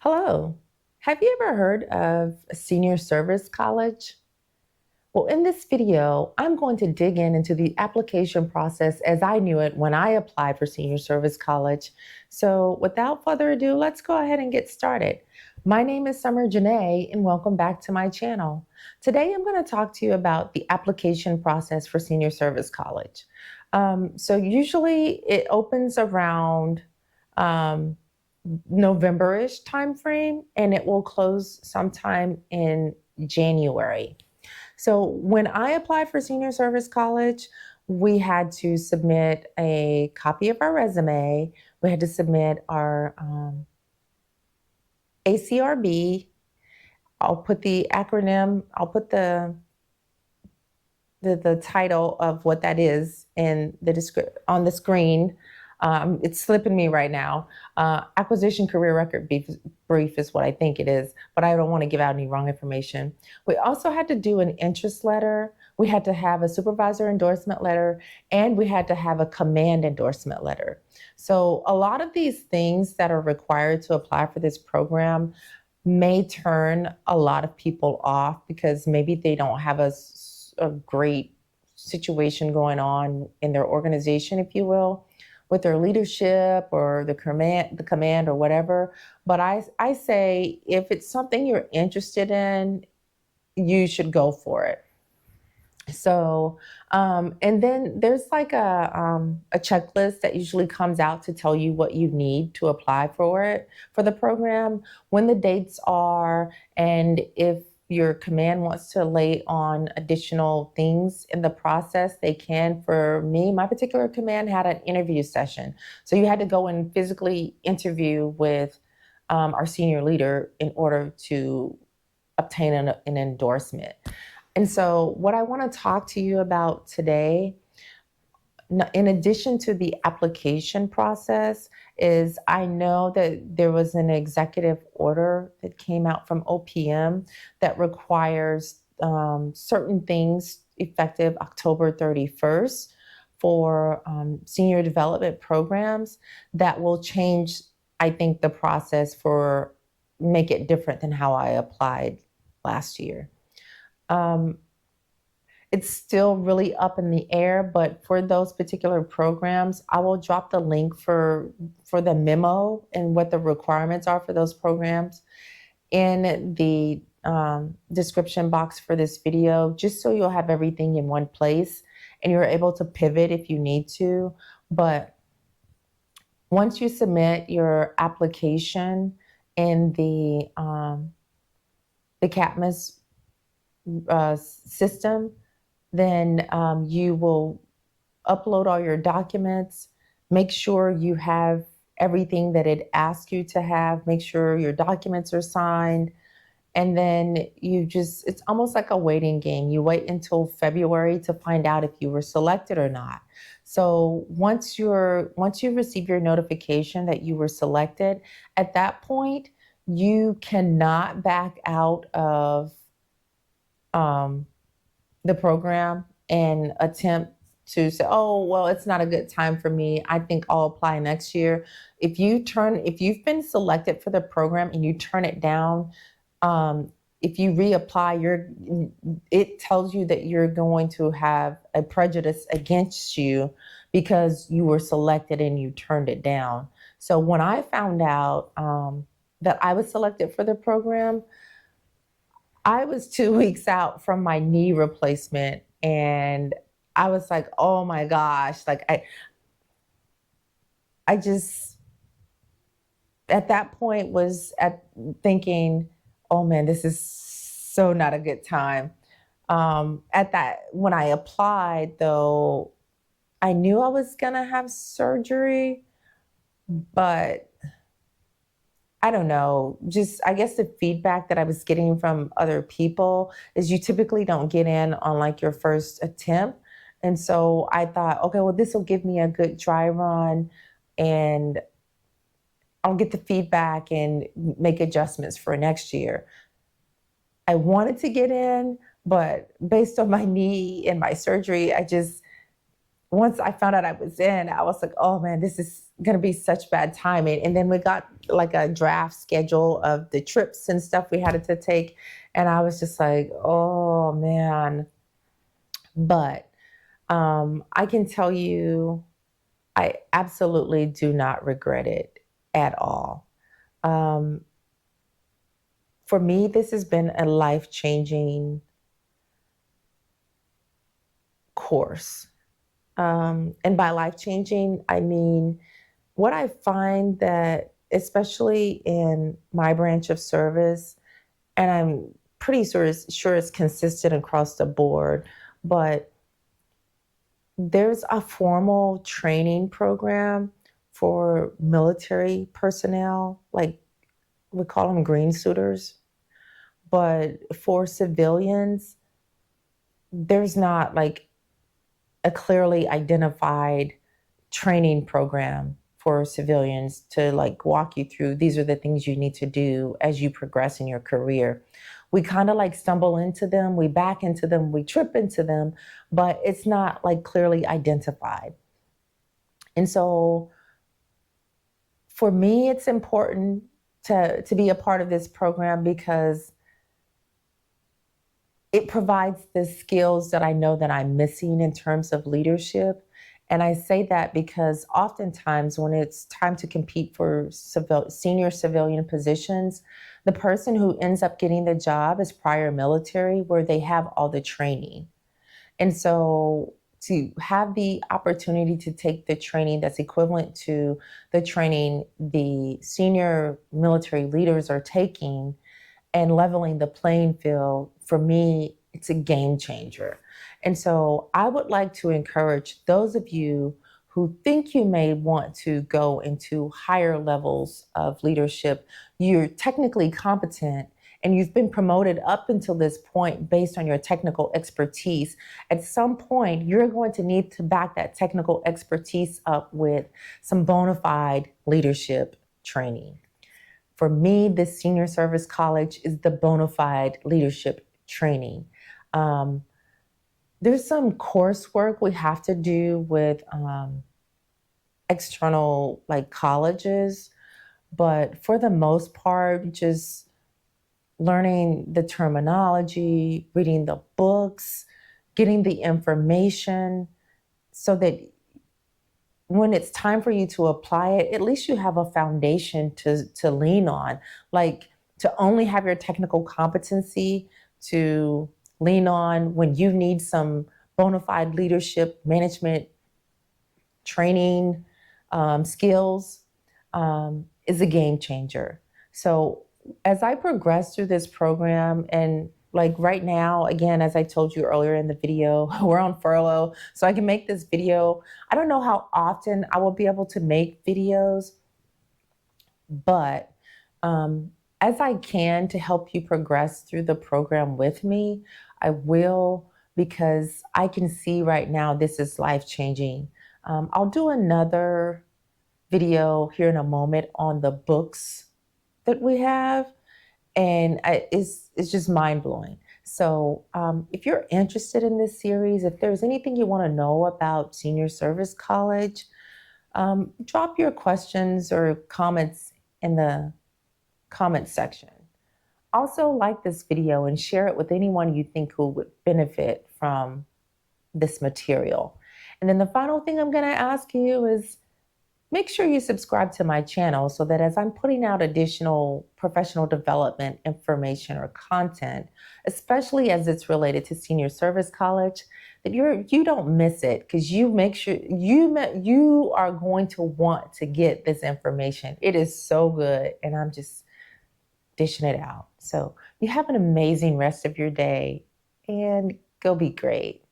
Hello. Have you ever heard of a senior service college? Well, in this video, I'm going to dig into the application process as I knew it when I applied for senior service college. So without further ado, let's go ahead and get started. My name is Summer Janae, and welcome back to my channel. Today, I'm going to talk to you about the application process for senior service college. So usually it opens around um, November-ish timeframe, and it will close sometime in January. So when I applied for senior service college, we had to submit a copy of our resume. We had to submit our ACRB. I'll put the acronym, I'll put the title of what that is in the on the screen. It's slipping me right now. Acquisition career record brief is what I think it is, but I don't want to give out any wrong information. We also had to do an interest letter. We had to have a supervisor endorsement letter, and we had to have a command endorsement letter. So a lot of these things that are required to apply for this program may turn a lot of people off because maybe they don't have a great situation going on in their organization, if you will, with their leadership or the command or whatever. But I say if it's something you're interested in, you should go for it. So, and then there's like a checklist that usually comes out to tell you what you need to apply for the program, when the dates are, and if your command wants to lay on additional things in the process, they can. For me, my particular command had an interview session. So you had to go and physically interview with our senior leader in order to obtain an endorsement. And so what I want to talk to you about today, in addition to the application process, is I know that there was an executive order that came out from OPM that requires certain things effective October 31st for senior development programs that will change, I think, the process make it different than how I applied last year. It's still really up in the air, but for those particular programs, I will drop the link for the memo and what the requirements are for those programs in the description box for this video, just so you'll have everything in one place and you're able to pivot if you need to. But once you submit your application in the CAPMAS system, then you will upload all your documents, make sure you have everything that it asks you to have, make sure your documents are signed, and then it's almost like a waiting game. You wait until February to find out if you were selected or not. So once you receive your notification that you were selected, at that point, you cannot back out of the program and attempt to say, oh, well, it's not a good time for me, I think I'll apply next year. If you've been selected for the program and you turn it down, if you reapply, it tells you that you're going to have a prejudice against you because you were selected and you turned it down. So when I found out that I was selected for the program, I was 2 weeks out from my knee replacement, and I was like, oh my gosh, like I just, at that point was thinking, oh man, this is so not a good time. When I applied though, I knew I was gonna have surgery, but I don't know, I guess the feedback that I was getting from other people is you typically don't get in on like your first attempt. And so I thought, okay, well, this will give me a good dry run and I'll get the feedback and make adjustments for next year. I wanted to get in, but based on my knee and my surgery, once I found out I was in, I was like, oh man, this is going to be such bad timing. And then we got like a draft schedule of the trips and stuff we had to take. And I was just like, oh man. But I can tell you, I absolutely do not regret it at all. Um, for me, this has been a life-changing course. And by life-changing, I mean, what I find that, especially in my branch of service, and I'm pretty sure it's consistent across the board, but there's a formal training program for military personnel, like we call them green suiters. But for civilians, there's not like a clearly identified training program for civilians to like walk you through. These are the things you need to do as you progress in your career. We kind of like stumble into them, we back into them, we trip into them, but it's not like clearly identified. And so for me, it's important to be a part of this program because it provides the skills that I know that I'm missing in terms of leadership. And I say that because oftentimes when it's time to compete for senior civilian positions, the person who ends up getting the job is prior military, where they have all the training. And so to have the opportunity to take the training that's equivalent to the training the senior military leaders are taking and leveling the playing field, for me, it's a game changer. And so I would like to encourage those of you who think you may want to go into higher levels of leadership. You're technically competent and you've been promoted up until this point based on your technical expertise. At some point, you're going to need to back that technical expertise up with some bona fide leadership training. For me, this senior service college is the bona fide leadership training. There's some coursework we have to do with external like colleges, but for the most part, just learning the terminology, reading the books, getting the information so that when it's time for you to apply it, at least you have a foundation to lean on. Like to only have your technical competency to lean on when you need some bona fide leadership management training skills is a game changer. So as I progress through this program, and like right now, again, as I told you earlier in the video, we're on furlough, so I can make this video. I don't know how often I will be able to make videos, but as I can to help you progress through the program with me, I will, because I can see right now this is life-changing. I'll do another video here in a moment on the books that we have, and it's just mind-blowing. So if you're interested in this series, if there's anything you want to know about Senior Service College, drop your questions or comments in the comment section. Also, like this video and share it with anyone you think who would benefit from this material. And then the final thing I'm going to ask you is make sure you subscribe to my channel so that as I'm putting out additional professional development information or content, especially as it's related to Senior Service College, that you don't miss it, because you make sure you are going to want to get this information. It is so good, and I'm just dishing it out. So you have an amazing rest of your day, and go be great.